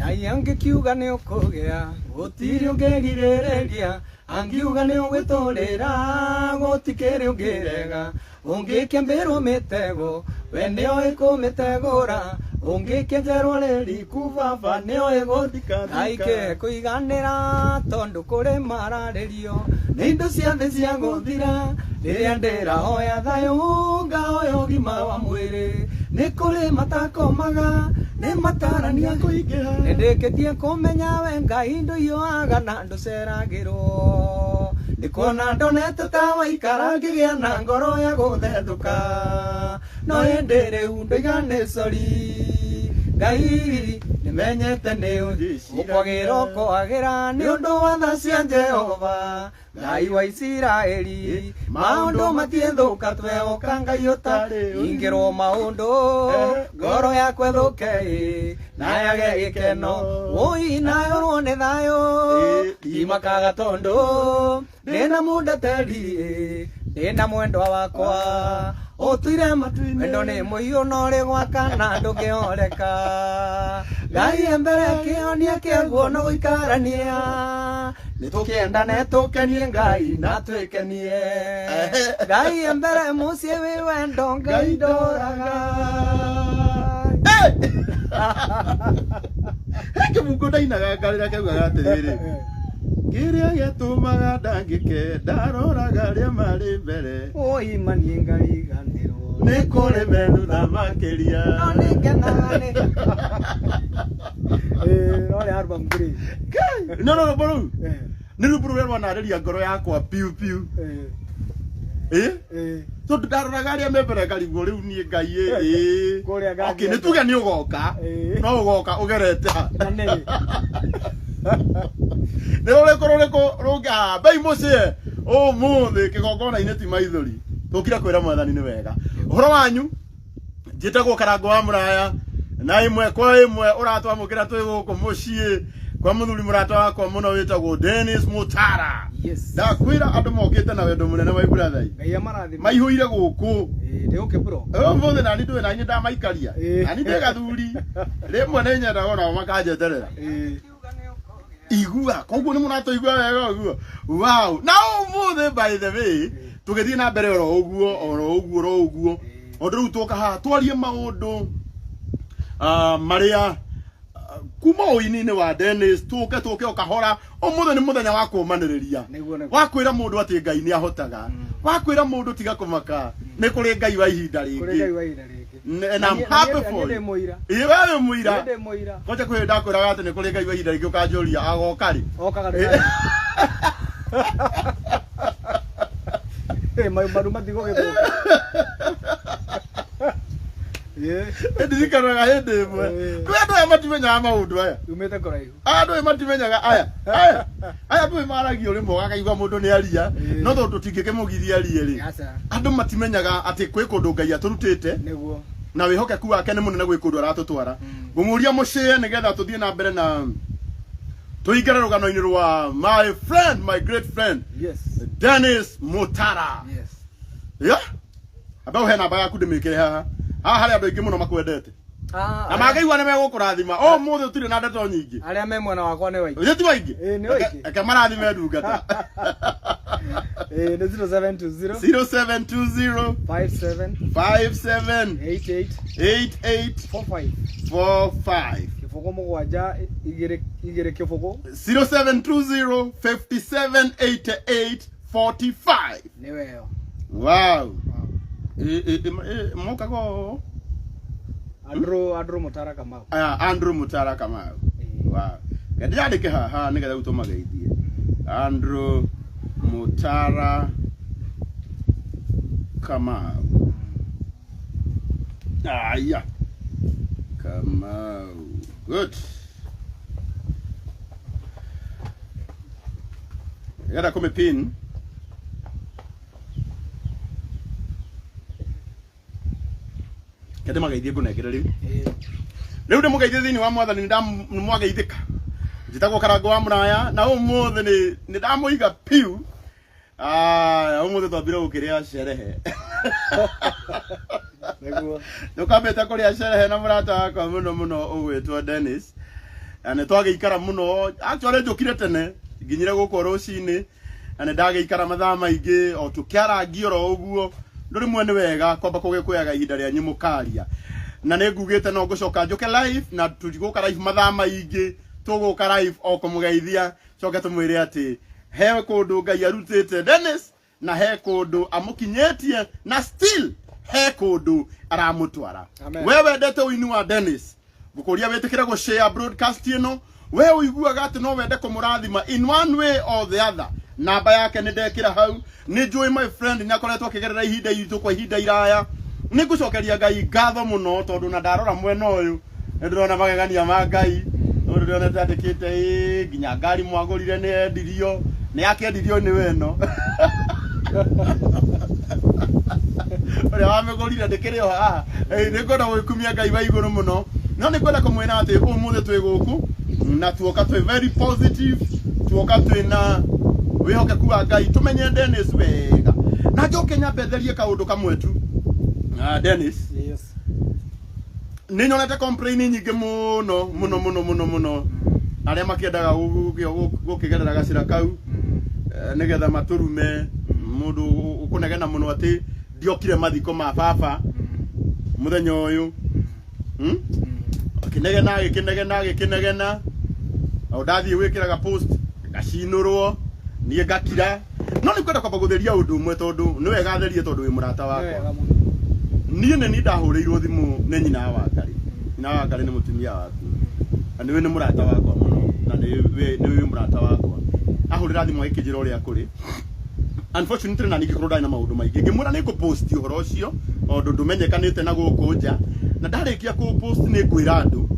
Ngai angikiuga ni ukugea gutiri ungirireria angiuga ni ugwitorera gutikiri ungirega ungikiambirwo mitego we nio ikumitegura ungikenjerwo reri kubaba nio iguthika aike kuiganira tondu kuri mararirio ni indo ciothe cia guthira riria ndirahoya thayu ngahoya ũgima wa mwĩrĩ ni kuri matakomaga ni matarania kuingiha nindikitie kumenya we Ngai nduiyoaga na nduceragirwo ndikuona ndonete ta waikara ngigĩa na ngoro ya gũthetũka no hĩndĩ rĩu ndoigane cori Ngai nimenyete nĩ ũkwagĩra ũkwagĩra nĩ ũndũ wa tha cia Jehova Ngai wa Isiraeli maũndũ matiethũka twehoka Ngai ũtarĩ ingĩrwo maũndũ ngoro yakwa ĩthũke na yage gĩkeno ũi nayorwo nĩ thayũ imakaga tondũ ndĩna mũndateri ndĩna mwendwa wakwa ũtuire matu-inĩ wendo nĩ mũhiũ no rĩ gwaka na ndũngĩhoreka Ngai mbere kĩonia kĩaguo no gũikarania nĩtũkĩendane tũkenie Ngai na twĩkenie Ngai mbere mũciĩ wĩ wendo Ngai ndoraga kĩbungo ndainaga ngarĩra kĩaugaga atĩrĩrĩ kĩrĩa gĩatũmaga ndangĩke ndaroraga arĩa marĩ mbere ũimanie Ngai ganĩrwo nĩ kũrĩ menutha makĩria no nĩngenaga rore album three no rũrũ nĩ rũmbu rũrĩa rwanarĩria ngoro yakwa piu piu tondũ ndaroraga arĩa me mbere ngarigwo rĩu niĩ Ngai okay nĩ tuge nĩ ũgoka no ũgoka ũgerete nĩ rũrĩkũ rũnga mbei mũciĩ ũmũthĩ kĩgongona-inĩ ti maithori tũkire kwĩra mwathani nĩ wega ũhoro wanyu njĩtagwo Karangu wa Mũraya na ĩmwe kwa ĩmwe ũratwamũkĩra twĩ gũkũ mũciĩ kwa mũthuri mũrata wakwa mũno wĩtagwo Dennis Mutara ndakwĩra andũ mokĩte na wendo mũnene wa brother maihũire gũkũ ũmũthĩ nani ndũĩ nani ndamaikaria nani ndĩ gathuri rĩmwe nĩ nyendaga onao makanjeterera igua koguo nĩ mũratũigua wega ũguo wow na ũmũthĩ by the way tũgĩthiĩ na mbere oro ũguo ũndũ rĩu tũka haha twarie maũndũ marĩa kuma ũini-inĩ wa Dennis tũke ũkahora ũmũthĩ nĩ mũthenya wa kũmanĩrĩria wakwĩra mũndũ atĩ Ngai nĩ ahotaga wakwĩra mũndũ tiga kũmaka nĩ kũrĩ Ngai wa ihinda rĩngĩ and I'm happy for you wewe mũira ngoja kwĩ ndakwĩraga atĩ nĩ kũrĩ Ngai wa ihinda rĩngĩ ũkanjũria agoka rĩ okaga maru matigo gĩthũka ndirikanaga hĩndĩ ĩmwe kwĩ andũ aya matimenyaga maũndũ aya umĩte kũraihu andũ aya matimenyaga aya andũ maragio rĩmwe wakaigua mũndũ nĩ aria no tondũ tũtingĩkĩmũgiria arie rĩ andũ matimenyaga atĩ kwĩ kũndũ Ngai atũrutĩte nĩguo na wĩhokeku wake nĩ mũnene gwĩ kũndũ aratũtwara ngũmũria mũciĩ nĩgetha tũthiĩ na mbere na tũingĩre rũgano-inĩ rwa my great friend Dennis Mutara amba ũhe namba yaku ndĩmĩkĩre haha harĩ andũ aingĩ mũno makwendete na mangĩigua nĩ megũkũrathima ũmũthĩ ũtirĩ na ndeto nyingĩ arĩa me mwena wakwa nĩ waingĩ ti waingĩ nĩ waingĩ eke marathime ndungata nĩ 0720 57 88 kĩbũgũ mũgwanja igĩrĩ kĩbũgũ 0720 57 88 45 nĩweyo wow mokago Andrew Mutara Kamau Andrew Mutara Kamau wow ngandĩandĩke haha nĩgetha ũtũmageithie Andrew Mutara Kamau aya Kamau good yada come pin kete magaithie kũnengera rĩu rĩu ndĩmũgeithie thĩinĩ wa mwathani nĩmwageithĩka njĩtagwo Karangu wa Mũraya na ũmũthĩ nĩ ndamũiga piu ũmũthĩ twambire gũkĩrĩa sherehe nĩguo ndũkambĩte kũrĩa sherehe na mũrata wakwa mũno ũgwĩtwo Dennis ane twage ikara muno actually njokire tene nginyire guko rucini ane ndage ikara mathaa maingi o tukiara ngioro uguo nduri mwene wega kwamba kugikuyaga ihinda rya nyimukaria na nengugite no ngucoka njoke live na tugiguka live mathaa maingi tuguka live o kumugeithia coke tumwire ati he kundu Ngai arutite Dennis na he kundu amukinyetie na still he kundu aramutwara wewe ndete uini wa Dennis gukuria wetikire go share broadcast ino we uiguaga ati no wende kumurathima in one way or the other namba yake ni ndekira hau ni joy my friend ni akoretwo akigerera ihinda itu kwa ihinda iraya ni gucokeria Ngai ngatho muno tondu na ndarora mwena uyu ndurona magegania ma Ngai ndurona tandikite nginya ngari mwagurire ni endirio ni akendirio ni weno ore wamegorire ndikire ha ni ngona gwikumia Ngai wa iguru muno no ni kwenda kumwena ati umuthe twi guku na tuoka twi very positive tuoka twi na wihokeku wa Ngai tumenye Dennis wega na njoke nyambetherie kaundu kamwe tu Dennis yes ni nyonete complain nyingi muno aria makiendaga gukigerera gacira kau nigetha maturume mundu ukunegena muno ati ndiokire mathiko ma baba muthenya uyu kinegena au dathi wikiraga post gacinurwo nie gakira no ni kwenda kwamba gutheria undu umwe tondu ni wega therie tondu wi murata wakwa nie ne ni ndahurirwo thimu ne nyina wa Ngai ni mutumia waku na we ni murata wakwa muno na ni we murata wakwa ahurira thimu ikijira uria kuri unfortunately na nigikorwo na maundu maingi ngimura ni ku post uhoro ucio ondu ndumenyekanite na guku nja na ndarikia ku post ni kwira andu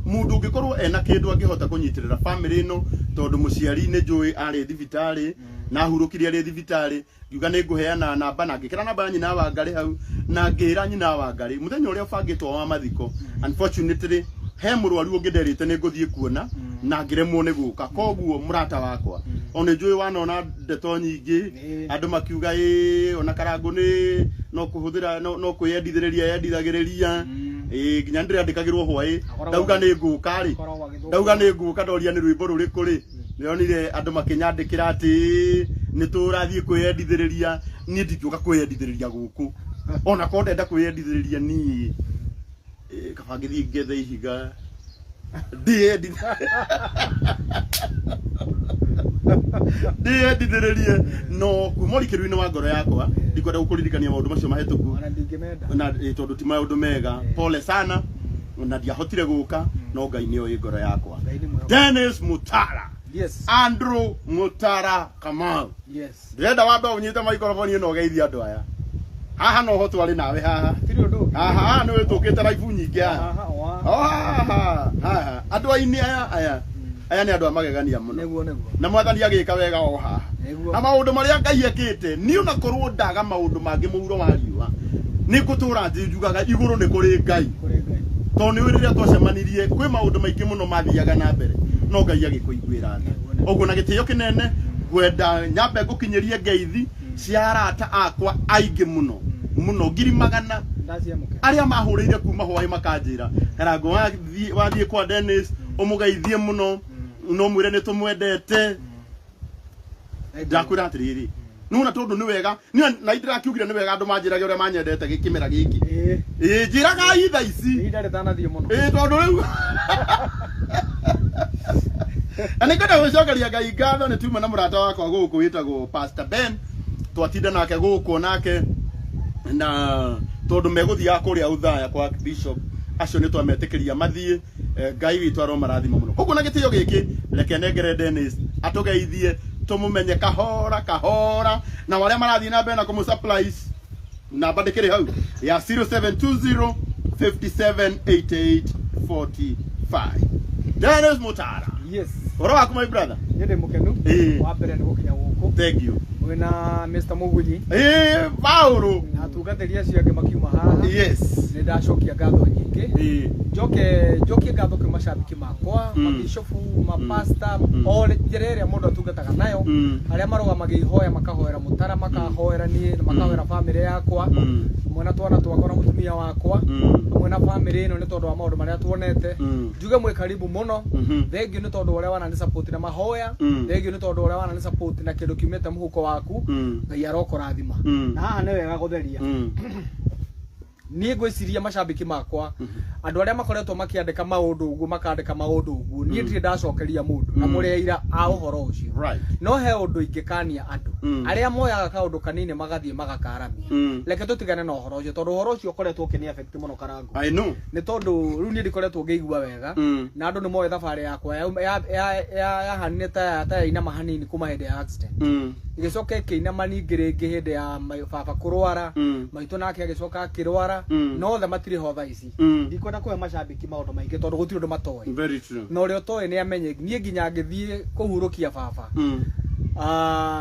mundu ungikorwo ena kindu angihota kunyitirira family no tondu muciari ni njui ari thibitari na hurukiria ri thibitari ngiuga ni nguheana namba na ngikira namba nyina wa Ngai hau na ngira nyina wa Ngai muthenya uria ubangitwo wa mathiko unfortunately he murwaru ungiderite ni nguthie kuona na ngiremwo ni guka koguo murata wakwa one njui wanona ndeto nyingi andu makiuga ona Karangu ni no kuhuthira no kwiyendithiriria nginya ndiriandikagirwo hwai ndauga ni nguka ri ndauga ni nguka ndoria ni rwimbo ruriku ri nionire andu makinyandikira ati ni turathie kwiyendithiriria ni ndikiuka kwiyendithiriria guku ona ko ndenda kwiyendithiriria ni kabangithi ngethe ihiga ndithiririe no kumorikiru-ini wa ngoro yakwa ndikwenda gukuririkania maundu macio mahituku na tondu ti maundu mega pole sana na ndiahotire guka no Ngai ni oĩ ngoro yakwa Dennis Mutara yes Andrew Mutara Kamau yes ndenda wambe unyite microphone ino geithia andu aya haha no hotu ari nawe haha tiri undu haha no wetukite live nyingi haha andu aini aya ni andu amagegania muno na mwathani agika wega o haha na maundu maria Ngai ekite ni una korwo ndaga maundu mangi muuro wa riua ni gutura njugaga iguru ni kuri Ngai to ni wiriria twacemanirie kwi maundu maingi muno mathiaga na mbere no Ngai agikuiguira tha oguo na gitio kinene gwenda nyambe gukinyerie ngeithi cia arata akwa aingi muno ngiri magana aria mahurire kuma hwai makanjira Karangu wathie kwa Dennis umugeithie muno no mwire ni tumwendete ndakwira atiriri nuna tondu ni wega na ndirakiugire ni wega andu manjirage uria manyendete gikimera giki njiraga itha ici ndari tanathie muno tondu riu ani kada gucokeria Ngai ngatho ni tuma na murata wakwa guku witagwo Pastor Ben twatinda nake guku nake na tondu meguthia kuria uthaya kwa Bishop acio ni twametikiria mathie Ngai witu aro marathima muno koguo na gitio giki reke nengere Dennis atugeithie tumumenye kahora na waria marathie na mbere na kumu supplies na bandikire hau ya 0720 578845 Dennis Mutara Yes. Oro waku my brother. Nyende mukenu. Wa mbere ni gukinya guku. Thank you. Wina Mr. Mugunyi. Paulo. Na tugatheria acio ange makiuma haha. Yes. Ni ndacokia ngatho nyingi. Njokie ngatho kwa mashabiki makwa, mabishofu, mapasta, all jerere mundu atungataga nayo. Aria marugamagia ihoya makahoera Mutara, makahoera nie, makahoera family yakwa. Mwana twana twakwa na mutumia wakwa. Mwana family ino ni tondu wa maundu maria tuonete. Njuge mwe karibu muno. Thengi ni tondu uria wana ni support na mahoya. Thengi ni tondu uria wana ni support na kindu kiumete muhuko waku. Ngai aroko rathima. Na haha ni wega gutheria. Niĩ ngwĩciria mashabiki makwa andũ arĩa makoretwo makĩandĩka maũndũ ũguo makandĩka maũndũ ũguo niĩ ndirĩ ndacokeria mũndũ na mũrĩa ira a ũhoro ũcio no he ũndũ ingĩkania andũ arĩa moyaga kaũndũ kanini magathiĩ magakaramia reke tũtigane na ũhoro ũcio tondũ ũhoro ũcio ũkoretwo ũkĩni affect mũno Karangu nĩ tondũ rĩu niĩ ndikoretwo ngĩigua wega na andũ nĩ moe thabarĩ yakwa yahanire ta yainama hanini kuma hĩndĩ ya accident igĩcoka ĩkĩinama ningĩ rĩngĩ hĩndĩ ya baba kũrwara maitũ nake agĩcoka akĩrwara no the matirĩ ho thaa ici ndikwenda kuhe mashabiki maũndũ maingĩ tondũ gũtirĩ ũndũ matoĩ na ũrĩa ũtoĩ nĩ amenye niĩ nginya ngĩthiĩ kũhurũkia baba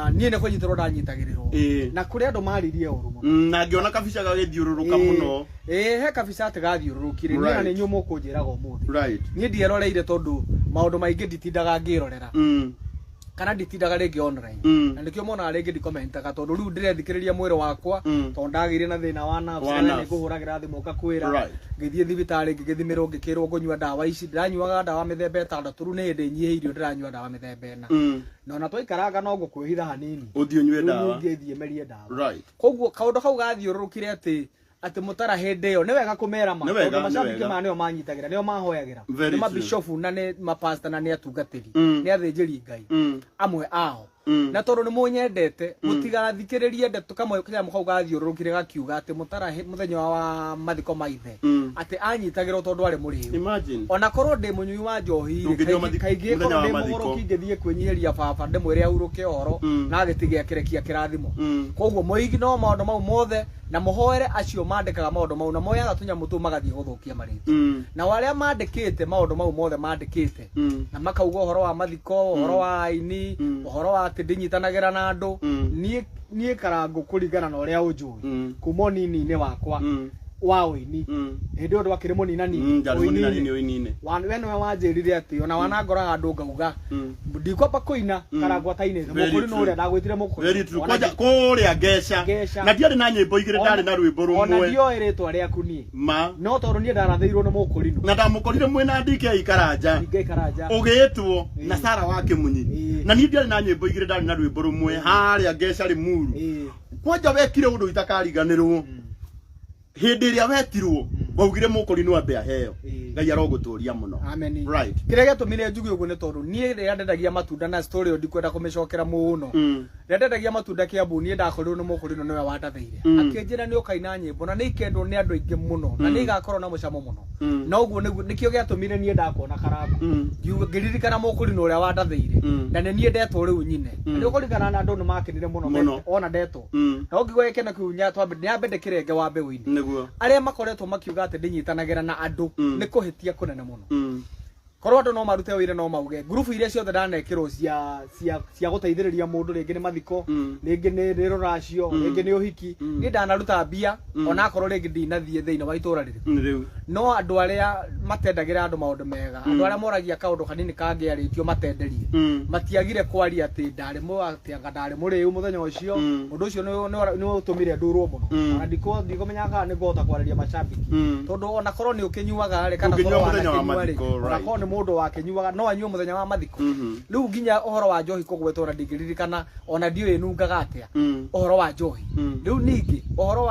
niĩ nĩ kũnyitĩrwo ndanyitagĩrĩrwo na kũrĩ andũ maririe ũru mũno na ngĩona kabica gagĩthiũrũrũka mũno he kabica atĩ gathiũrũrũkire niĩ na nĩ inyuĩ mũkũnjĩraga ũmũthĩ niĩ ndieroreire tondũ maũndũ maingĩ nditindaga ngĩrorera kana nditindaga rĩngĩ online na nĩkĩo monaga rĩngĩ ndikomentaga tondũ rĩu ndĩrethikĩrĩria mwĩrĩ wakwa tondũ ndagĩire na thĩna wa nerves na nĩ ngũhũragĩra thimũ ũkakwĩra ngĩthiĩ thibitarĩ ngĩgĩthimĩrwo ngĩkĩrwo ngũnyua ndawa ici ndĩranyuaga ndawa mĩthemba ĩtandatũ rĩu nĩ hĩndĩ nyihĩirio ndĩranyua ndawa mĩthemba ĩna na ona twaikaranga no ngũkwĩhitha hanini ũthiĩ ũnyue ndawa ngĩthiĩ merie ndawa koguo kaũndũ kau gathiũrũrũkire atĩ Mutara hĩndĩ ĩyo nĩ wega kũmera ma tondũ macambiki ma nĩo manyitagĩra nĩo mahoyagĩra nĩ mabishofu na nĩ mapasta na nĩ atungatĩri nĩ athĩnjĩri Ngai amwe ao na tondũ nĩ mũnyendete mũtigathikĩrĩrie ndeto kamwe kanyamũ kau gathiũrũrũkire gakiuga atĩ Mutara mũthenya wa mathiko ma ithe atĩ anyitagĩrwo tondũ arĩ mũrĩu ona korwo ndĩ mũnyui wa njohi kaingĩ korwo ndĩ mũgũrũki ngĩthiĩ kwĩnyihĩria baba ndĩmwĩre ahurũke ũhoro na agĩtige kĩrekia kĩrathimo koguo mũigi no maũndũ mau mothe na mũhoere acio mandĩkaga maũndũ mau na moyaga tũnyamũ tũu magathiĩ gũthũkia marĩtwa na arĩa mandĩkĩte maũndũ mau mothe mandĩkĩte na makauga ũhoro wa mathiko ũhoro wa aini ũhoro wa atĩ ndinyitanagĩra na andũ niĩ Karangu kũringana na ũrĩa ũnjũĩ kuma ũnini-inĩ wakwa wa ũini hĩndĩ ĩyo ndwakĩrĩ mũninani ũini-inĩ we nĩwe wanjĩrire atĩ ona wanangora handũ ngauga ndikwamba kũina Karangu atainĩte mũkũri no ũrĩa ndagwĩtire mũkũri kũrĩa Ngeca na ndiarĩ na nyĩmbo igĩrĩ ndarĩ na rwĩmbo rũmwe ona ndioĩ rĩtwa rĩaku niĩ no tondũ niĩ ndarathĩirwo nĩ mũkũri na ndamũkorire mwĩna DK Karanja ũgĩĩtwo na Sara wa Kĩmunyi na niĩ ndiarĩ na nyĩmbo igĩrĩ ndarĩ na rwĩmbo rũmwe harĩa Ngeca Rĩmuru kwanja wekire ũndũ itakariganĩrwo hĩndĩ ĩrĩa wetirwo waugire mũkũri no ambe aheo Ngai arogũtũria mũno kĩrĩa gĩtũmire njuge ũguo nĩ tondũ niĩ rĩrĩa ndendagia matunda na story ĩyo ndikwenda kũmĩcokera mũno rĩrĩa ndendagia matunda Kiambu niĩ ndakorirwo nĩ mũkũri no nĩwe wandathĩire akĩnjĩra nĩ ũkaina nyĩmbo na nĩ ikendwo nĩ andũ aingĩ mũno na nĩ igakorwo na mũcamo mũno na ũguo nĩkĩo gĩatũmire niĩ ndakuona Karangu ngĩririkana mũkũri no ũrĩa wandathĩire na nĩ niĩ ndetwo rĩu nyine nĩ ũkũringana na andũ nĩ makenire mũno ona ndetwo na ũngĩgwa gĩkeno kĩu nyambe ndĩkĩrenge wa mbeũ-inĩ arĩa makoretwo makiuga atĩ ndinyitanagĩra na andũ nĩ kũhĩtia kũnene mũno korwo andũ no marute wĩra no mauge grupu iria ciothe ndanekĩrwo cia gũteithĩrĩria mũndũ rĩngĩ nĩ mathiko rĩngĩ nĩ rũracio rĩngĩ nĩ ũhiki nĩ ndanaruta mbia ona akorwo rĩngĩ ndinathiĩ thĩinĩ wa itũra rĩrĩ no andũ arĩa matendagĩra andũ maũndũ mega andũ arĩa moragia kaũndũ kanini kangĩarĩtio matenderie matiagire kwaria atĩ ndarĩ mũrĩu mũthenya ũcio ũndũ ũcio nĩ ũtũmire ndũrwo mũno ona ndikũmenyaga nĩ ngũhota kwarĩria macambiki tondũ ona korwo nĩ ũkĩnyuaga rĩ kana korwo wanakorwo nĩ mũndũ wakĩnyuaga no anyue mũthenya wa mathiko rĩu nginya ũhoro wa njohi kũgwetwo na ndingĩririkana ona ndiũĩ nungaga atĩa ũhoro wa njohi rĩu ningĩ ũhoro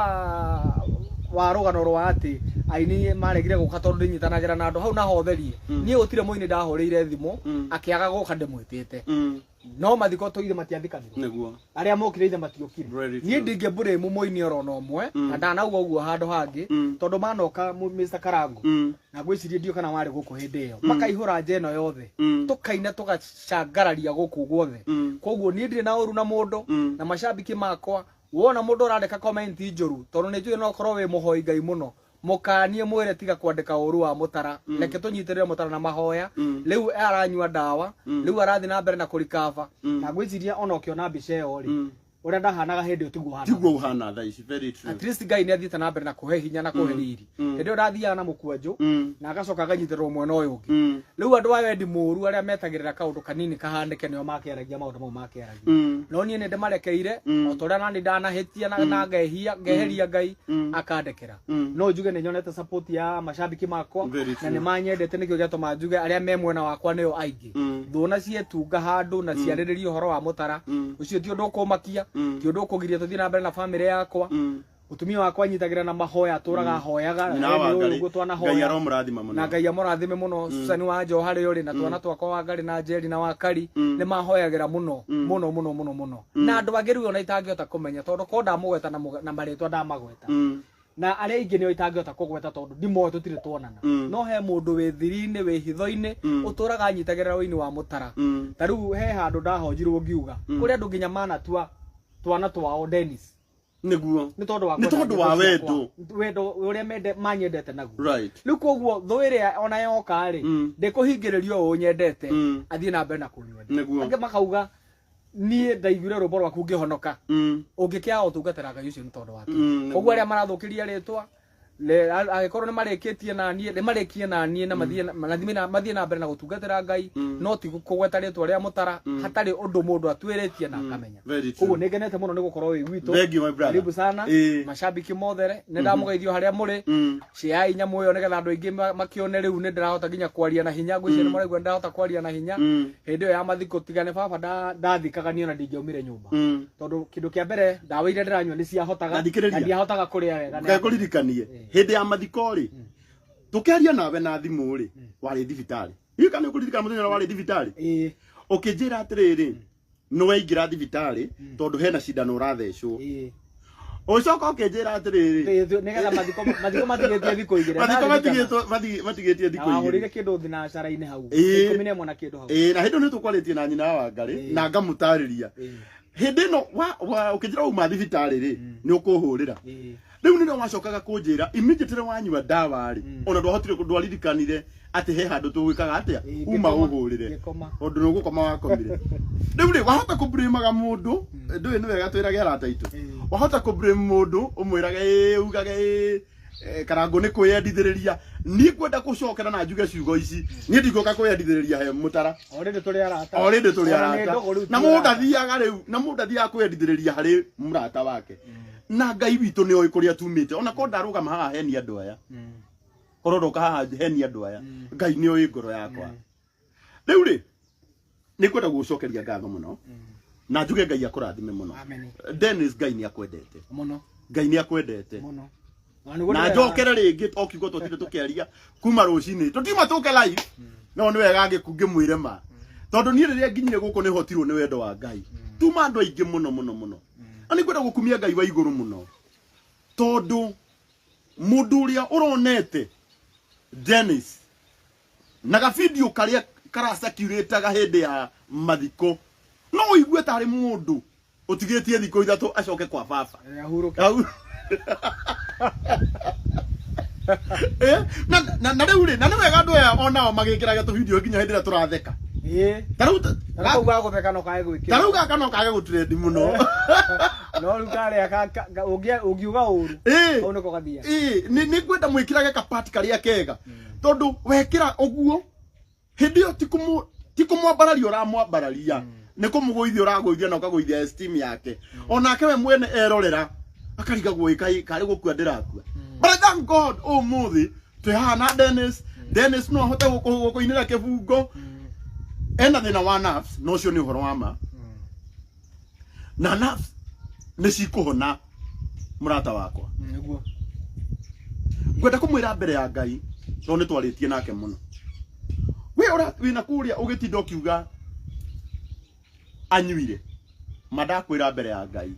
wa rũgano rwa atĩ aini maregire gũka tondũ ndinyitanagĩra na andũ hau naho therie niĩ gũtirĩ mũini ndahũrĩire thimũ akĩaga gũka ndĩmwĩtĩte no mathiko tũire matiathikanĩrwo arĩa mokire ithe matiokire niĩ ndingĩambũrĩ mũini orona ũmwe na ndanauga ũguo handũ hangĩ tondũ manoka Mr. Karangu na ngwĩcirie ndio kana warĩ gũkũ hĩndĩ ĩyo makaihũra nja ĩno yothe tũkaina tũgacangararia gũkũ guothe koguo niĩ ndirĩ na ũru na mũndũ na macambiki makwa wona mũndũ ũrandĩka comment njũru tondũ nĩ njũĩ no korwo wĩ mũhoi Ngai mũno mukanie mwire tiga kwandika uru wa Mutara reke tunyitirire Mutara na mahoya riu aranyua ndawa riu arathi na mbere na kurikava na gwiciria ona ukiona mbica iyo ri uria ndahanaga hindi tiguo uhana tha ici very true at least Ngai ni athiite na mbere na kuhe hinya na kuhe riri hindi urathiaga na mukwanju na agacoka aganyitirwo mwena uyu ungi riu andu aya ndi muru aria metagirira kaundu kanini kahandike nio makiaragia maundu mau makiaragia no nie ninde marekeire o toria nani ndanahitia na ngeheria Ngai akandekera no njuge ni nyonete support ya mashabiki makwa na ni manyendete nikio giatuma njuge aria me mwena wakwa nio aingi thuna cietunga handu na ciariririe uhoro wa Mutara ucio ti undu ukumakia ti undu ukugiria tuthie na mbere na family yakwa utumia wakwa nyitagira na mahoya aturaga hoyaga Ngai aromurathima muno na Ngai amurathime muno Susani wa njo hari uri na twana twakwa wa Ngari na Njeri na Wakari ni mahoyagira muno na andu agiru ona itangihota kumenya tondu ko ndamugweta na maritwa ndamagweta na aria ingi ni itangihota kugweta tondu ndimo tutire twonana no he mundu wi thiri-ini wi hitho-ini uturaga anyitagira wini wa Mutara tariu he handu ndahonjirwo ngiuga kuri andu nginya manatua twana twao Dennis niguo ni tondu wa wendo uria mende manyendete naguo right riu koguo tho iria ona yoka ri ndikuhingiririo u nyendete athie na mbere na kunyenda ange makauga nie ndaiguire rumbo rwaku ngihonoka ungikia utungatira Ngai ucio ni tondu wake koguo aria marathukiria ritwa le agikorwo ni mareketie na nie ni marekie na nie na mathie na mbere na gutungatira Ngai no ti kugweta ritwa ria Mutara hatari undu mundu atwiritie na akamenya koguo ningenete muno ni gukorwo wi witu karibu sana mashabiki mothere ni ndamugeithio haria muri cia inyamu yo nigetha andu aingi makione riu ni ndirahota nginya kwaria na hinya ngwicire ni maraigua ndirahota kwaria na hinya hindi yo ya mathiko tigane baba ndathikaga ni ona ndingiumire nyumba tondu kindu kia mbere ndawa iria ndiranyua ni ciahotaga na ndiahotaga kuria wega ngakuririkanie hindi ya mathiko ri tukiaria nawe na thimu ri wari thibitari ikane ukuririkana muthenya wari thibitari ukinjira atiriri no waingira thibitari tondu hena cindano urathecwo ucoka ukinjira atiriri nigetha mathiko matigetie thiko igire matigetie thiko igire ahurire kindu thinacaraini hau 11 na kindu hau na hindi ni tukwaritie na nyina wa Ngari na ngamutariria hindi no ukinjira uma thibitari ri ni ukuhurira riu nino wacokaga kunjira immediately wanyua ndawa ri ona ndwahotire ndwaririkanire ati he handu tugwikaga atia uma uhurire undu nugukoma wakomire riu ri wahota kubrimaga mundu ndui ni wega twirage arata itu wahota kubrim mundu umwirage ugage Karangu ni kwiyendithiriria ni kwenda gucokera na njuge ciugo ici ni ndingoka kwiyendithiriria he Mutara already tuli arata na mundu athiaga riu na mundu athiaga kwiyendithiriria hari murata wake na Ngai witu ni oi kuria tumite ona ko ndarugama haha heni andu aya korodoka haha heni andu aya Ngai ni oi ngoro yakwa riu ri ni kwenda gucokeria ngatho muno na njuge Ngai akurathime muno Dennis Ngai ni akwendete muno Ngai ni akwendete muno na njokere ringi okiugo tutire tukiaria kuma rucini tutima tuke live no ni wega ngikungimwire ma tondu ni riria nginyire guku ni hotirwo ni wendo wa Ngai tuma andu aingi muno ani kwenda gukumia Ngai wa iguru muno tondu mundu uria uronete Dennis na ga video karia karacakiretaga hindi ya mathiko no igue tari mundu utigitie thiko ithatu acoke kwa baba na riu ri na ni wega andu aya onao magikiraga tu video nginya hindi ria turatheka tarau gagutheka no kae gwikira tarau gaka no kage gutrend muno no rukare ugiuga uru au niko gathia ni kwenda mwikirage kapati karia kega tondu wekira uguo hindi yo tikumwambararia uramwambararia ni kumuguithia uraguithia na ukaguithia esteem yake onake we mwene erorera akariga guikai kari gukua ndirakua but I thank God muthi twihana Dennis no ahote gukuinira kibungo ena thina wa nerves no cio ni uhoro wa ma na nerves ni cikuhona murata wakwa niguo ngwenda kumwira mbere ya Ngai no ni twaritie nake muno we ora wina kuria ugitinda ukiuga anyuire madakwira mbere ya Ngai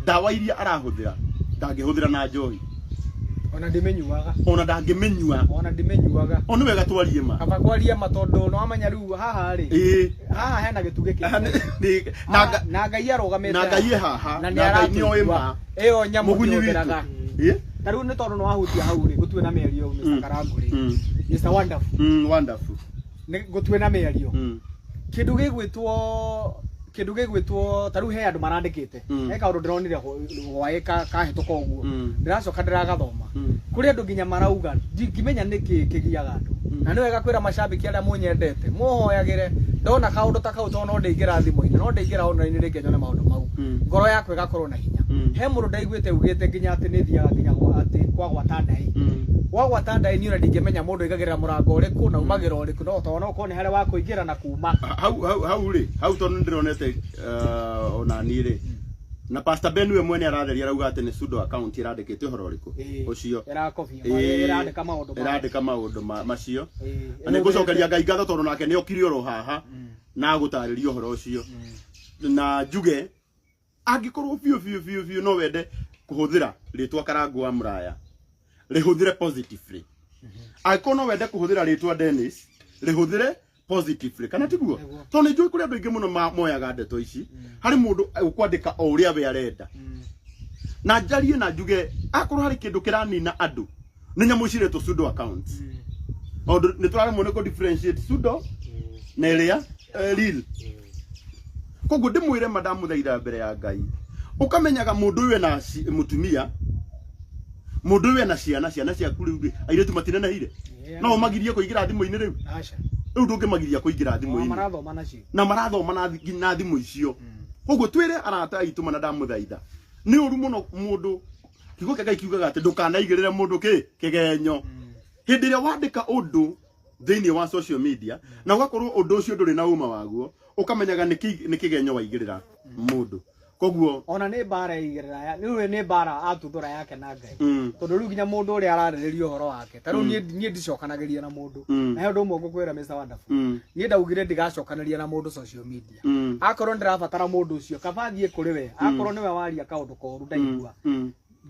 ndawa iria arahuthira ndangihuthira na njohi ona ndimenyuaga ona ndangimenyua onu wega twarie ma kaba kwaria matondu no amanya riu haha ri haha hena gituge kingi na Ngai arugamite na Ngai haha na Ngai ni oi ma iyo nyamu ngiogeraga taru ni tondu no ahutia hau ri gutue na mĩario Mr. Karangu ri Mr. Wonderful wonderful ni gutue na mĩario kindu gigwitwo taru he andu marandikite he kaundu ndironire hwae kahituka uguo ndiracoka ndiragathoma kuri andu nginya marauga ngimenya niki kigiaga andu na ni wega kwira macambiki aria munyendete muhoyagire ndona kaundu ta kau to no ndingira thimu-ini no ndingira online ringi nyone maundu mau ngoro yakwe gakorwo na hinya he mundu ndaiguite ugite nginya ati ni thiaga nginya ati gwagwata ndai gwagwata ndai ni ura ndingimenya mundu igagirira murango uriku na umagira uriku no to no kone hare wa kuingira na kuma hau to ndironete ona ni ri na Pastor Ben we mwene aratheria rauga ati ni pseudo account irandikite uhoro uriku ucio irandika maundu macio ani gucokeria Ngai ngatho tondu nake ni okiri oro haha na gutariria uhoro ucio na njuge angikorwo biu no wende kuhuthira ritwa Karangu wa Muraya rihuthire positively angikorwo no wende kuhuthira ritwa Dennis rihuthire positively kana tiguo to ni njui kuri andu ingi muno moyaga ndeto ici hari mundu ukwandika o uria we arenda na njarie na njuge akorwo hari kindu kiranina andu ni nyamu cireto pseudo accounts ondu ni turare muno ko differentiate pseudo na iria real koguo ndimwire madam muthaitha mbere ya Ngai ukamenyaga mundu we na mutumia mundu we na ciana cia kuri airetu matinenehire no magirie kuigira thimu-ini riu riu ndungimagiria kuingira thimu-ini na marathoma na thimu icio koguo twire arata aitu mana ndamuthaitha ni uru muno mundu kigo Ngai kiugaga ati ndukanaigirire mundu kigenyo hindi ria wandika undu thiini wa social media na ugakorwo undu ucio nduri na uma waguo ukamenyaga ni kigenyo waigirira mundu koguo ona ni bara igirira ni ni bara atuthura yake na Ngai tondu riu ginya mundu uri arariririo horo wake taru nie ndicokanagiria na mundu na he undu umwe ngukwira Mr. Wonderful nie ndaugire ndigacokanagiria na mundu social media akorwo ndirabatara mundu ucio kabathie kuri we akorwo niwe waria kaundu koru ndaigua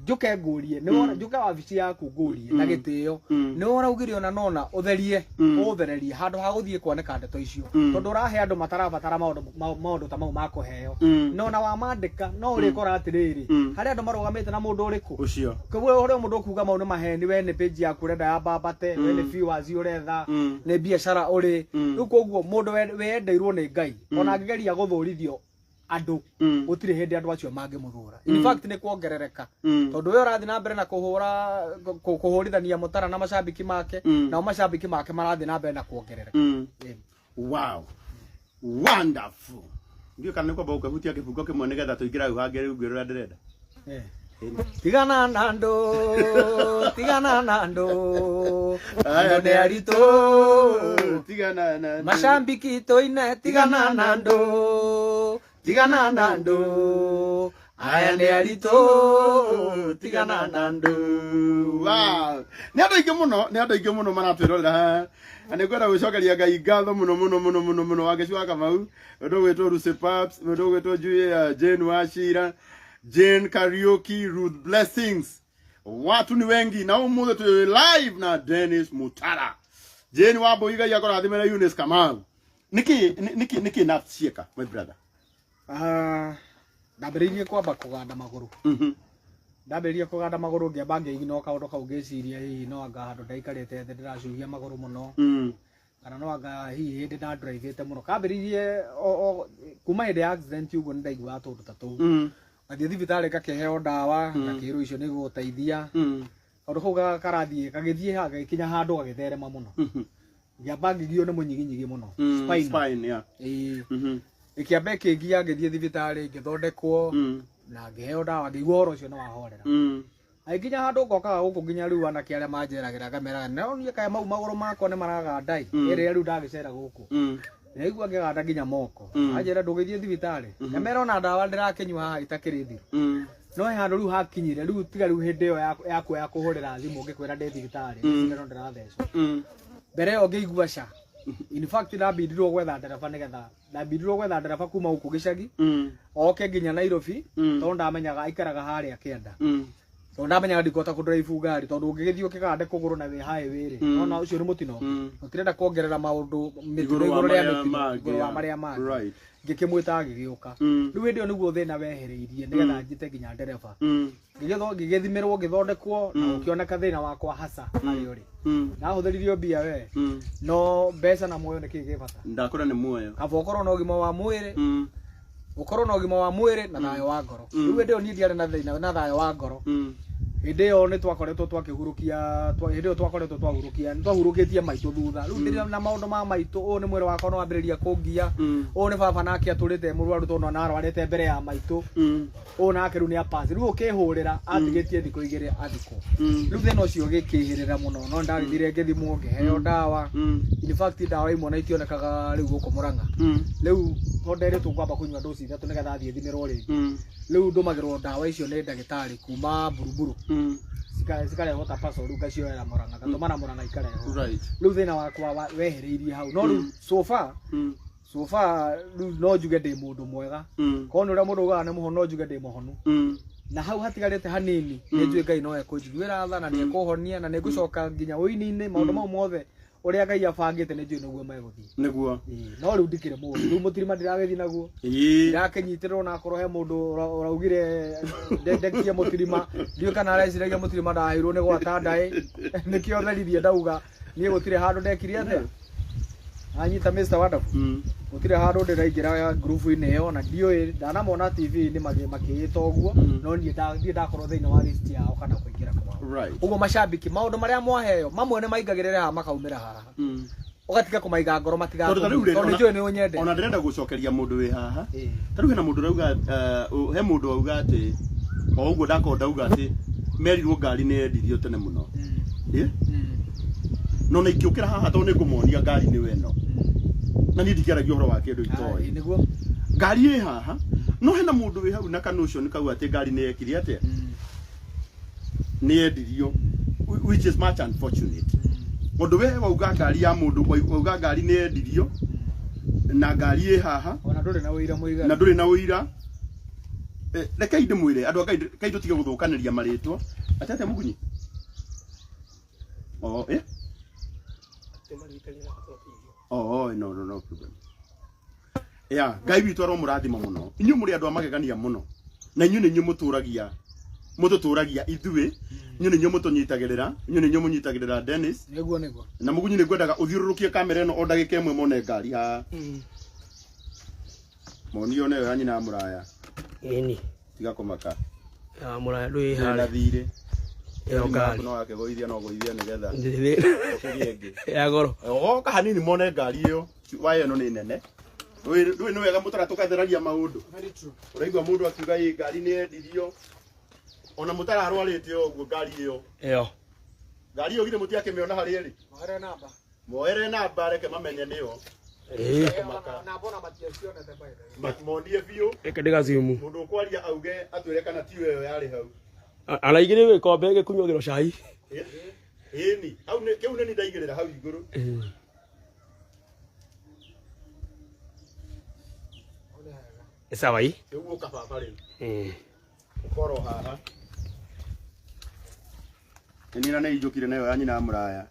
njuke ngurie ni wona njuke wabici yaku ngurie na gitio ni wona ugire ona nona utherie uthererie handu ha guthie kuoneka ndeto icio tondu urahe andu matarabatara maundu ta mau makuheo nona wa mandika no urikora atiriri hari andu marugamite na mundu uriku ucio koguo uri mundu kuga maundu maheni we ni page yaku renda ya babate we ni viewers uretha ni biashara uri riu koguo mundu we endeirwo ni Ngai ona angigeria guthurithio andu gutire hindi andu acio mangimuthura in fact ni kuongerereka tondu we urathi na mbere na kuhurithania Mutara na macambiki make na macambiki make marathi na mbere na kuongerereka wow wonderful ndio kana kwa bauka hutia kifungo kimwe nigetha tuingira hau hangi riu ngwirura ndirenda tigana na andu aya ne arito tigana na macambiki toine tigana na andu aya ne arito tigana na andu wow ni andu ingi muno maratwirorera ane kwenda gucokeria Ngai ngatho muno wagicwa Kamau ndu gwitwo Lucy Paps ndu gwitwo Jane Wachira Jane Karaoke Ruth Blessings watu ni wengi na umuthi tu live na Dennis Mutara Jane Waboiga yakora athimera Eunice Kamau niki nafieka my brother ndambiririe kwamba kuganda maguru ndambiririe kuganda maguru ngiamba ngĩigino kaundu kau ngĩciria hihi no anga handu ndaikarĩte thĩ ndĩracuhia maguru muno kana no anga hihi hindi na drive-ĩte muno kambĩrĩirie kuma hĩndĩ ya accident uguo nĩ ndaiguaga tũndũ ta tũu ngathiĩ thibitarĩ ngakĩheo ndawa ngakĩrwo icio nĩ gũgũteithia kaundu kau karathiĩ gagĩthiĩ gagĩkinya handũ gagĩtherema muno ngiamba ngĩgio nĩ mũnyiginyigi muno spine yeah ikiambe kingia ngithie thibitarĩ ngĩthondekwo na ngĩheo ndawa ngĩigua ũhoro ũcio nĩ wahorera aikinya handu ngokaga guku nginya riu anake aria manjeragira ngamera no nie kae mau maguru makwa ni maraga ndai ere riu ndagicera guku naigua ngiganda nginya moko anjera ndugithie thibitari ngamera ona ndawa ndirakinywa haha itakiri thiru no handu riu hakinyire riu tiga riu hindi yo yakwa ya kuhurira thimu ngikwira ndi thibitari ndiro ndirathecwo mbere yo ngĩigua ca in fact ndambindirwo gwetha ndereba kuma guku gicagi oke nginya Nairobi tondu ndamenyaga aikaraga haria Kenda ndamenya ndikota ku drive ngari tondu ngigithio kigande kuguru na wi highway ri nona ucio ni mutino utirenda kuongerera maundu mitino iguru ria mitino iguru wa maria mangĩ ngikimwita gigiuka riu ndio niguo thina wehereirie nigetha njite nginya ndereba ngigithimirwo ngithondekwo na ukioneka thina wakwa hasa ari uri na huthiririo mbia we no mbeca na muoyo niki gibata ndakora ni muoyo kaba ukorwo na ugima wa mwiri ukorwo na ugima wa mwiri na thayo wa ngoro riu ndio ni ndiare na thina na thayo wa ngoro Ideo ni twakoretwo twakihurukia ideo twakoretwo twahurukia ni twahurukitie maitu thutha riu ndiria na maundu ma maitu o ni mwiri wakwa no ambiriria kungia o ni baba nake aturite murwaru tono na arwarite mbere ya maitu o nake riu ni apasi riu ukihurira atigitie thiku igiri athiko riu thina ucio gikihirira muno no ndarithire ngithimwo ngiheo ndawa in fact ndawa imwe na itionekaga riu guku Murang'a riu ndere tukwamba kunywa dosi ithatu nigetha thie thimirwo ri riu ndumagirwo ndawa icio ni ndagitari kuma buruburu sikale hota paso ruga cio era Murang'a gatomana Murang'a ikare riu thina wakwa wehereirie hau no riu so far no njuge ndi mundu mwega kono ria mundu ugaga ni muhono njuge ndi muhonu na hau hatigarite hanini ni njue Ngai no ekunjiguira tha na ni ekuhonia na ni ngucoka nginya uini-ini maundu mau mothe uria Ngai abangite ni njue niguo meguthii niguo no riu ndikire mundu riu mutirima ndiragethi naguo ndirakenyitirwo na akorwo he mundu uraugire ndekia mutirima ndio kana areciragia mutirima ndahirwo ni gwata ndai nikio therithie ndauga nie gutire handu ndekire athe anyita Mr. Wonderful gutire handu ndiraingira group-ini iyo na ndio ndanamona TV ni makiyita uguo no nie ndakorwo thiini wa list yao kana kuingira kwa uguo macambiki maundu maria mwaheo mamwe ni maingagirire ha makaumira haha ugatiga kumaiga ngoro matiga tondu njui ni unyende ona ndirenda gucokeria mundu wi haha taru hena mundu rauga he mundu auga ati o uguo ndakonda uga ati merirwo ngari ni endirio tene muno no na ikiukira haha to ni ngumuonia ngari ni weno na ni ndikeragia uhoro wa kindu itoi niguo ngari ĩ haha no hena mundu wi hau na kanusho ni kau ati ngari ni ekire atia ni endirio which is much unfortunate mundu we wauga ngari ya mundu wauga ngari ni endirio na ngari ĩ haha ona nduri na uira muiga na nduri na uira rekei ndimwire andu kai tutige guthukaniria maritwa atete mugunyi no problem Ngai witũ aromũrathima muno inyuĩ mũrĩ andũ amagegania muno na inyuĩ nĩ inyuĩ mũtũragia ithuĩ inyuĩ nĩ inyuĩ mũtũnyitagĩrĩra inyuĩ nĩ inyuĩ mũnyitagĩrĩra Dennis niguo na mugunyi nĩ ngwendaga ũthiũrũrũkie kamera ĩno o ndagĩka ĩmwe mone ngari haha monio nayo ya nyina mũraya tiga kũmaka mũraya ndũĩ harĩa thirĩ yo ngari no akĩgũithia no gũithia nĩgetha ndĩrĩ ya goro oka hanini mone ngari ĩyo wayo ĩno nĩ nene ndũĩ nĩ wega Mutara tũgatheragia maũndũ ũraigua mũndũ akiuga ngari nĩ endirio ona Mutara arwarĩte ũguo ngari ĩyo ngari ĩyo githĩ mũtiakĩmĩona harĩa ĩrĩ moere namba reke mamenye nĩyo na mbona matiacionete mondie biũ reke ndigaciumu mũndũ ũkwaria auge atwĩre kana tiyo ĩyo yarĩ hau araigire gĩkombe gĩkunyuagĩrwo cai ĩni hau kĩu nĩ ndaigĩrĩra hau igũrũ sawa hii ũguo kababa rĩu ũkorwo haha nina nĩ ijũkire nayo ya nyina mũraya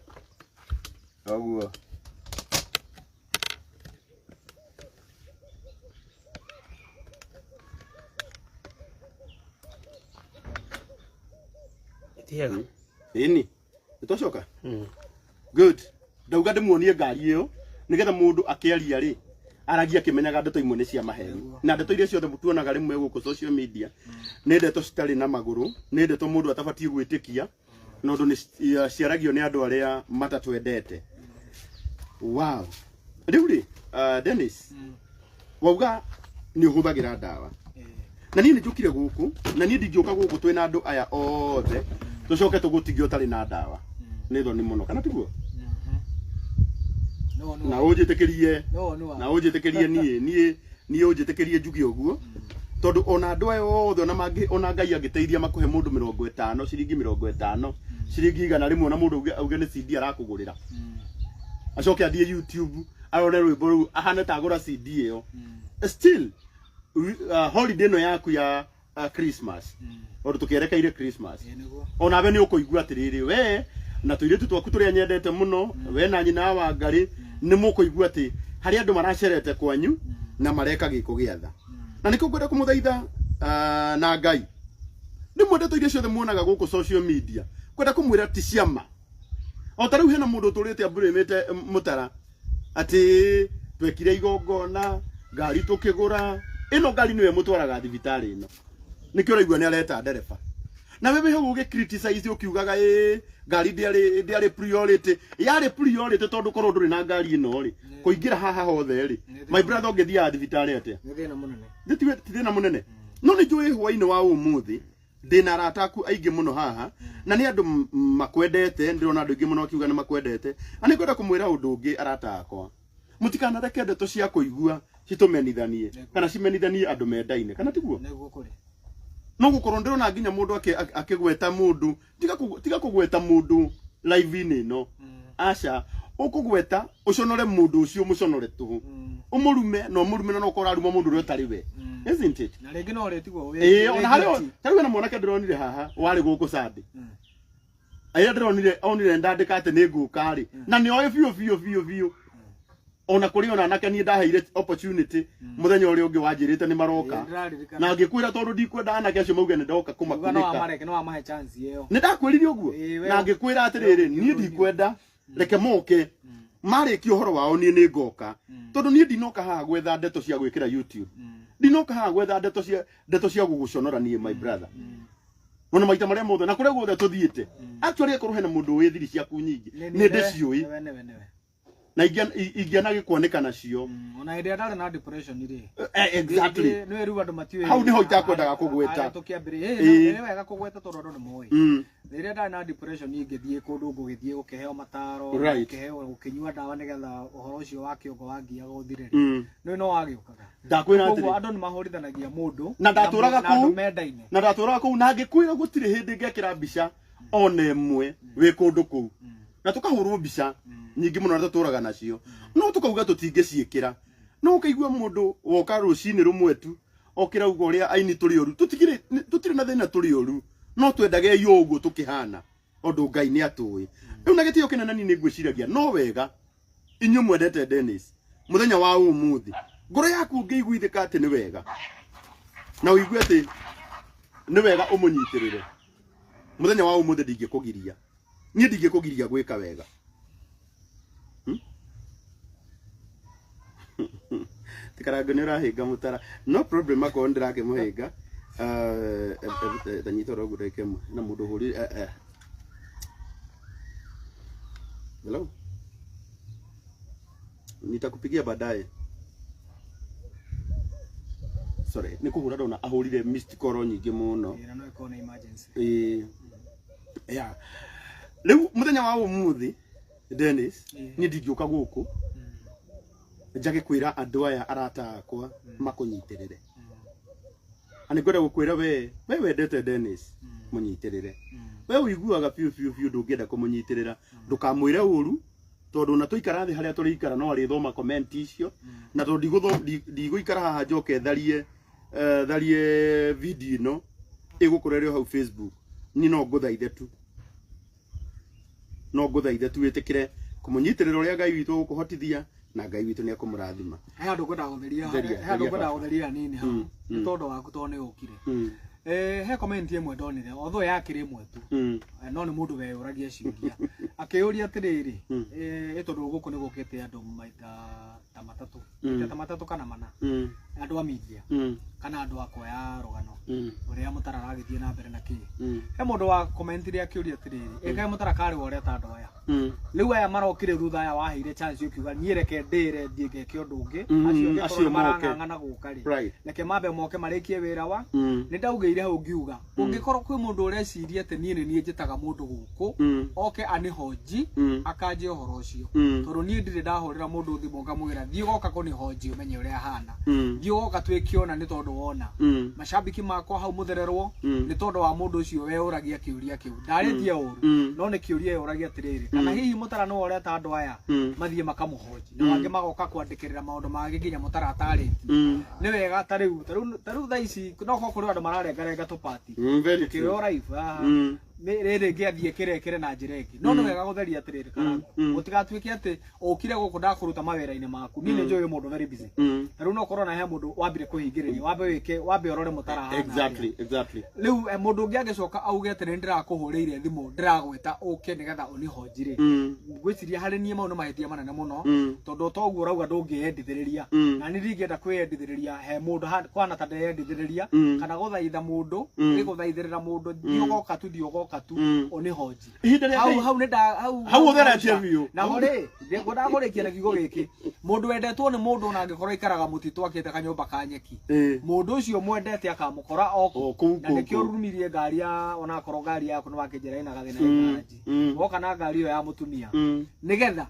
ũguo tiega ĩni nĩtwacoka good ndauga ndĩmuonie ngari ĩyo nĩgetha mũndũ akĩaria rĩ aragia kimenyaga ndeto imwe ni cia maheni na ndeto iria ciothe tuonaga rimwe guku social media ni ndeto citari na maguru ni ndeto mundu atabatie gwitikia no ndu ni ciaragio ni andu aria matatwendete wow riu ri Dennis wauga ni uhuthagira ndawa na ni njukire guku na ni ndingioka guku twina andu aya othe tucoke tugutigio tari na ndawa ni thoni muno kana tiguo na unjitikirie na unjitikirie nie unjitikirie njugi uguo tondu ona andu ayo othe ona Ngai agiteithia makuhe mundu 50 ciringi 50 ciringi 100 rimwe na mundu auge ni CD arakugurira acoke athie YouTube arore rwimbo ru ahane tagura CD iyo still holiday no yaku Christmas ondo tukierekeire Christmas ona we ni ukuigua atiriri we na tuiretu twaku turia nyendete muno we na nyina wa Ngari ni mukuigua ati hari andu maracerete kwanyu na mareka giko giatha na niko ngwenda kumuthaitha na Ngai ni mwendete iria ciothe muonaga guku social media kwenda kumwira ti ciama o ta riu hena mundu turite aburimite Mutara ati twekire igongona Ngari tukigura ino Ngari niwe mutwaraga thibitari ino nikio raigua ni areta ndereba na wewe ho uge criticize ukiugaga Ngari ndiari priority yari priority tondu korwo nduri na Ngari ino ri kuingira haha hothe ri my brother ungethia thibitari atia ni thina munene nditiwe thina munene no ni njui hwaini wa umuthi ndina arataku aingi muno haha na ni andu makwendete ndirona andu aingi muno akiuga ni makwendete ani kwenda kumwira undu ungi arata akwa mutikana reke ndeto cia kuigua citumenithanie kana cimenithanie andu mendaine kana tiguo neguo kuri no gukorwo ndirona nginya mundu akigweta mundu tiga kugweta mundu live ini no aca ukugweta uconore mundu ucio muconore tu umurume no murume no ukora aruma mundu uri utari we isn't it na rege no retigwo we ona hario taruga na mwanake ndironire haha wari guku sadi aya ndironire onire ndandika ate ni nguka ri na ni oyo biu ona kuri ona nake ni ndaheire opportunity muthenya uri ungi wanjirite ni maroka na ngikwira tondu ndikwenda anake acio mauge ni ndoka kumakunika no amareke no amahe chance iyo ni ndakwiririe uguo na ngikwira atiriri ni ndikwenda reke moke mariki uhoro wao ni ngoka tondu ni ndinoka haha gwetha ndeto cia gwikira YouTube ndinoka haha gwetha ndeto cia guguconora ni my brother Mwana maita maria mothe na kuria guothe tuthiite actually korwo hena mundu wi thiri ciaku nyingi ni ndeciui na igiana gikwonika nacio ona ide ndare na depression ri exactly no eru andu matiwe hau niho itakwendaga kugweta tukiambire ni wega kugweta tondu andu ni moi ire ndare na depression ingithie kundu ngugithie gukeheo mataro gukeheo gukinyua ndawa nigetha uhoro ucio wa kiongo wangia guthire no wagiukaga ndakwira atiri koguo andu ni mahorithanagia mundu na ndaturaga kuu na ngikwira gutire hindi ngekira mbica ona imwe wi kundu kuu na tukahurwo mbica nyingi muno na tuturaga nacio no tukauga tutingiciikira no ukaigua mundu woka rucini rumwe tu okira ugo uria aini turi oru tutire na thina turi oru no twendage yo uguo tukihana ondu Ngai ni atui riu na gitio kinene ni ngwiciragia no wega inyu mwendete Dennis muthenya wa umuthi ngoro yaku ngiiguithika ati ni wega na uigue ati ni wega umunyitirire muthenya wa umuthi ndingikugiria ni ndingikugiria gwika wega Karangu ni urahinga Mutara no problem ako ndirake muhinga tanyito rogu reke na mundu huri hello nitakupigia baadaye sorry nikuhura ndona ahurire missed call nyingi muno no iko na emergency yeah riu muthenya wa umuthi Dennis ni ndingiuka guku njage kwira andu aya arata akwa makunyitirire ani kwenda gukwira we wendete Dennis munyitirire we uiguaga piu ndungienda kumunyitirira ndukamwire uru tondu na tuikara thi haria turi ikara no ari thoma comment icio na tondu ndigũikara haha njoke tharie video ino igukurerio hau Facebook ni no nguthaithe tu witikire kumunyitirira uria Ngai witu gukuhotithia na Ngai witu ni akumurathima he andu kwenda gutheria nini ha ni tondu waku to ni ukire he comment imwe ndonire otho yakire imwe tu no ni mundu we uragia ciuria akiuria atiriri tondu guku ni gukite andu maita ta matatu kana mana andu a media kana andu akoya rugano uria Mutara aragithie na mbere na ki he mundu wa comment ria akiuria atiriri eka Mutara kari uria ta andu aya riu aya marokire rutha aya waheire chance ukiuga niereke ndire ndienge kiondu ungi acio marang'ang'ana guka ri reke mambe moke marikie wira wa ni ndaugeire hau ngiuga ungikorwo kwi mundu ureciria ati nie ni njitaga mundu guku oke anihoji akaje uhoro ucio tondu nie ndire ndahurira mundu thimu ngamwira thie goka kunihoji umenye uria hana thie goka twikiona ni tondu wona mashabiki makwa hau muthererwo ni tondu wa mundu ucio we uragia kiuria kiu ndaritie uru no ni kiuria uragia atiriri kana hihi Mutara no uria ta andu aya mathie makamuhoji na wange magoka kwandikirira maundu magi nginya Mutara atari ni wega tariu thaici no ko kuri andu mararega ngarenga to party very ke true. ora ifa rere ngiathie kirekere na njira ingi no no wega gutheria atiriri Karangu gutigatuike ati ukire guku ndakuruta mawera-ini maku ni njoye mundu very busy riu no korona he mundu wambire kuhingiriria wambe orore Mutara exactly riu mundu ungi agicoka auge ati ndirakuhurire thimu ndiragweta uke nigetha unihonjire ngwiciria hari nie maundu mahitia manene muno tondu toguo urauga ndungiendithiriria na ni ringienda kwiyendithiriria he mundu kwana ta ndeyendithiriria kana guthaitha mundu giguthaithirira mundu thiogoka tu onihonji hau utheretie biu na hore ndagurikia na kigo giki mundu wendetwo ni mundu na angikorwo ikaraga mutitu akite kanyumba ka nyeki mundu ucio mwendete akamukora oku na nikio rumirie ngari ya ona korwo ngari yaku no wakinjira ina gathina ngaji woka na ngari iyo ya mutumia nigetha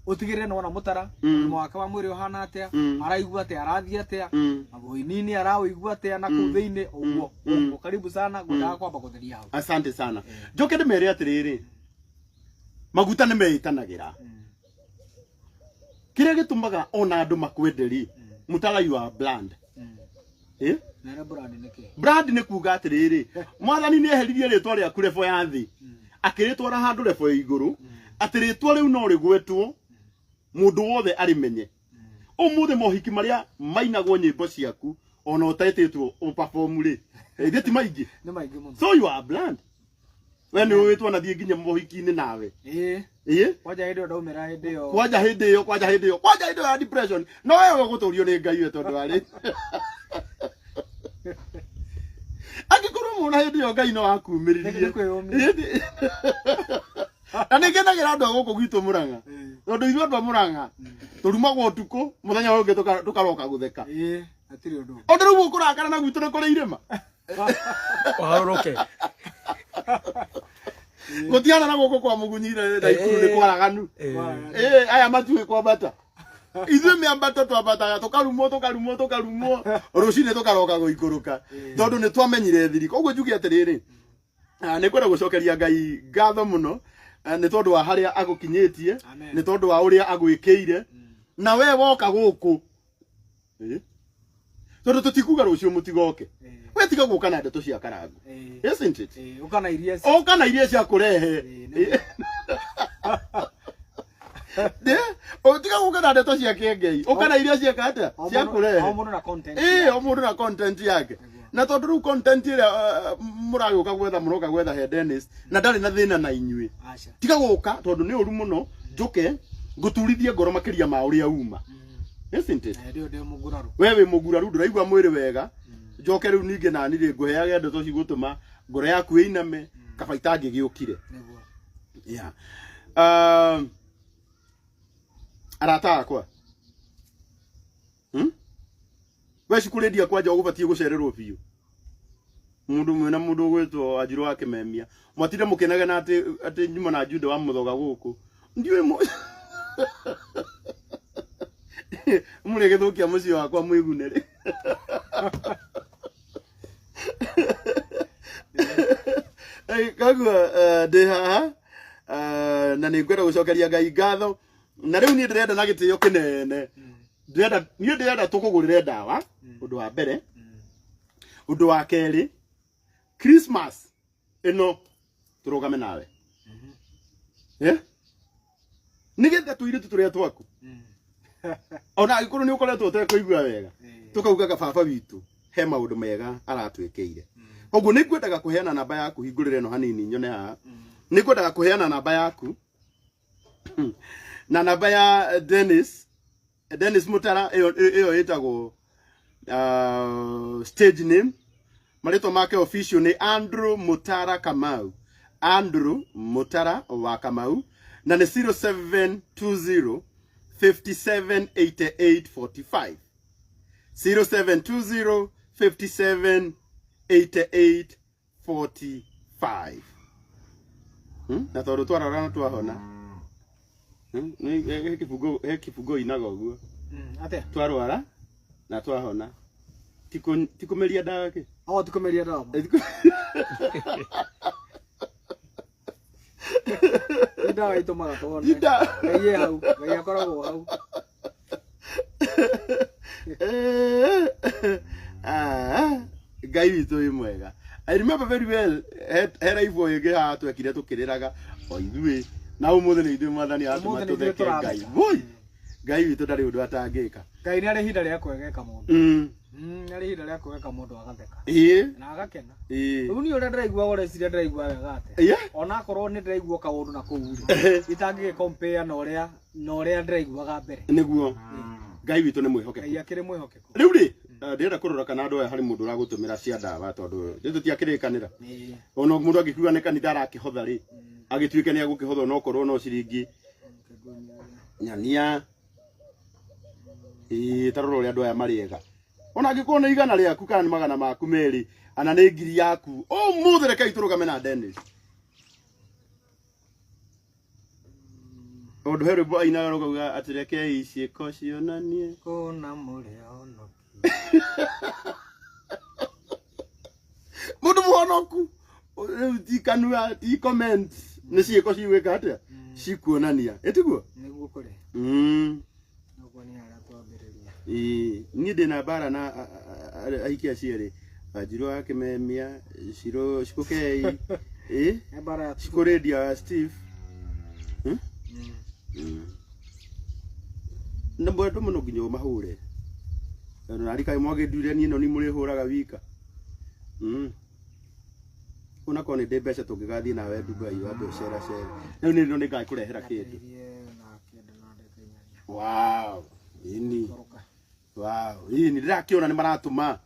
utigire no na Mutara mwaka wa mwiri uhana atia araigua atia arathia atia magoini-ini araigua atia na ku thiini uguo karibu sana ngwenda kwamba kutheria hau. Asante sana njoke ndimere atiriri maguta ni meitanagira kire gitumaga ona andu makwenderi Mutara you are bland na brand niki brand ni kuga atiriri mwathani ni eheririe ritwa ria kurefo ya thi akiritwara handu refo ya iguru atiritwa riu no rigwetwo mundu wothe arimenye umuthe mohiki maria mainagwo nyimbo ciaku ona utaititwo uperform ri ithiti maingi ni maingi muno so you are bland when you witwa na thie nginya mohiki-ini nawe kwaja hindi ndaumira hindi yo kwaja hindi yo ya depression no wewe guturio ni Ngai we tondu ari akikorwo muna hindi yo Ngai no akumiririe na nigenagira andu guku gwitu Murang'a tondu ithuĩ andu a Murang'a turumagwo utuku muthenya ungi tukaroka gutheka atiri undu ondu riu ukurakara na gwitu ni kuri irima waharuruke gutiana na guku kwa mugunyire na ikuru ni kwaraganu aya matue kwa bata ithuĩ miambato twambataga tukarumwo rucini tukaroka guikuruka tondu ni twamenyire thiri koguo njuge atiriri ni kwenda gucokeria Ngai ngatho muno ni tondu wa haria agukinyitie ni tondu wa uria agwikiire na we woka guku tondu tutikuga rucio mutigoke we tiga guka na ndeto cia Karangu isn't it ukana iria cia kurehe tiga guka na ndeto cia Kĩengei ukana iria cia kata cia kurehe o mundu na content o mundu na content yake na tondu riu content ira muraguka gwetha muroka gwetha he Dennis na ndari na thina na inyui tiga guka tondu ni uru muno njuke nguturithie ngoro makiria ma uria uma isn't it wewe muguraru ndiraigua mwiri wega njoke riu ninge na nire nguheage ndeto cigutuma ngoro yaku iname kabaita ngigiukire arata akwa we cikurindia kwanja ugubatie gucererwo biu mundu mwena mundu gwitwo Anjiru wa Kimemia mwatire mukenaga na ati nyuma na Jude wa muthoga guku ndiwe mure githukia mucio wakwa mwigunere kagua ndi haha na ni ngwenda gucokeria Ngai ngatho na riu ni ndirenda na gitio kinene ndirenda tukugurire ndawa undu wa mbere undu wa keri Christmas ino turugame nawe nigetha tuire tuturia twaku ona agikuru ni ukoretwo utekuigua wega tukaugaga baba witu he maundu mega aratwikeire koguo ni ngwendaga kuheana namba yaku hingurire no hanini nyone haha ni ngwendaga kuheana namba yaku na namba ya Dennis Mutara iyo itagwo stage name marito make official ni Andrew Mutara Kamau Andrew Mutara wa Kamau na ni 0720 578845 0720 578845 na tondu twararana twahona he kibugo inaga uguo ate twarwara na twahona tikumeria dawa ki tikumeria dawa dawa itumaga tuone Ngai hau Ngai akoragwo hau Ngai witũ wĩ mwega. I remember very well hera ivo ĩngĩ haha twekire tũkĩrĩraga o ithuĩ na ũmũthĩ nĩ ithuĩ mwathani atũma tũtheke Ngai. Woi Ngai witũ ndarĩ ũndũ atangĩka. Ngai nĩ arĩ ihinda rĩa kwegeka mũndũ. Nĩ arĩ ihinda rĩa kwegeka mũndũ agatheka. Na agakena. Rĩu niĩ ũrĩa ndĩraigua ũreciria ndĩraigua wega atĩ. Ona akorwo nĩ ndĩraigua kaũndũ na kũu rĩ. Itangĩgĩ compare na ũrĩa ndĩraiguaga mbere. Nĩguo. Ngai witũ nĩ mwĩhokeku. Ngai akĩrĩ mwĩhokeku. Rĩu rĩ ndĩrenda kũrora kana andũ aya harĩ mũndũ ũragũtũmĩra cia ndawa tondũ tũtiakĩrĩkanĩra. Ona mũndũ angĩkiuga nĩ kanitha arakĩhotha rĩ agĩtuĩke nĩ agũkĩhotha no korwo no ciringi nyania tarora ũrĩa andũ aya marĩega. Ona angĩkorwo nĩ igana rĩaku kana nĩ magana maku merĩ ana nĩ ngiri yaku mũthĩ rekei tũrũgame na Dennis. Ũndũ he rwĩmbo ainaga rũgauga atĩ rekei ciĩko cionanie kũna mũrĩa honoki. Mũndũ mũhonoku rĩu ti kanua ti comment nĩ ciĩko cigwĩka atĩa cikuonania ĩtiguo nĩguo kũrĩ nĩguo nĩ arĩa twambĩrĩria. Niĩ ndĩna mbara na aikia cierĩ Wanjiru wa Kĩmemia Cikũkei Cikũrĩndia Steve na mwendo mũno nginya ũmahũre na rika mwagĩnduire niĩ no nĩ mũrĩhũraga wika. Ona kone ndĩ mbeca tũngĩgathiĩ nawe Dubai wambe ũcera cera rĩu nĩ nĩ ngakũrehera kĩndũ. Wow ini ndĩrakĩona nĩ maratũma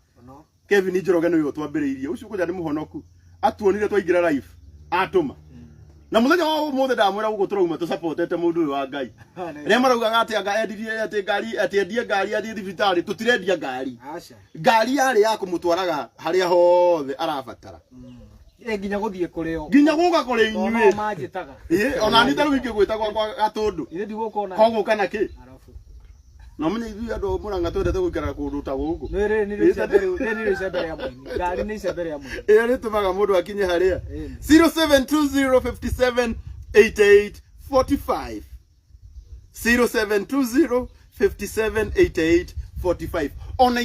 Kevin Njoroge nĩwe twambĩrĩirie ũcio kũja nĩ mũhonoku atuonire twaingĩra live atũma na mũthenya wa ũmũthĩ ndamwĩra gũkũ tũrauma tũsupportete mũndũ ũyũ wa Ngai. Rĩrĩa maraugaga atĩ anga endirie atĩ ngari atĩ endie ngari athiĩ thibitarĩ tũtirendia ngari. Ngari yarĩ ya kũmũtwaraga harĩa hothe arabatara. Nginya gũthiĩ kũrĩo. Nginya gũka kũrĩ inyuĩ. Ona manjĩtaga. Ona nĩ tarũ ingĩgwĩta kwa Gatũndũ. Ithĩ ndigũkona. Kogũka na kĩ? Na mwenye ithuĩ andũ Mũrang'a twendete gũikara kũndũ ta gũkũ. Nĩ icembere ya mũini. Ngari nĩ icembere ya mũini. Rĩtũmaga mũndũ akinye harĩa 0720578845 0720578845 ona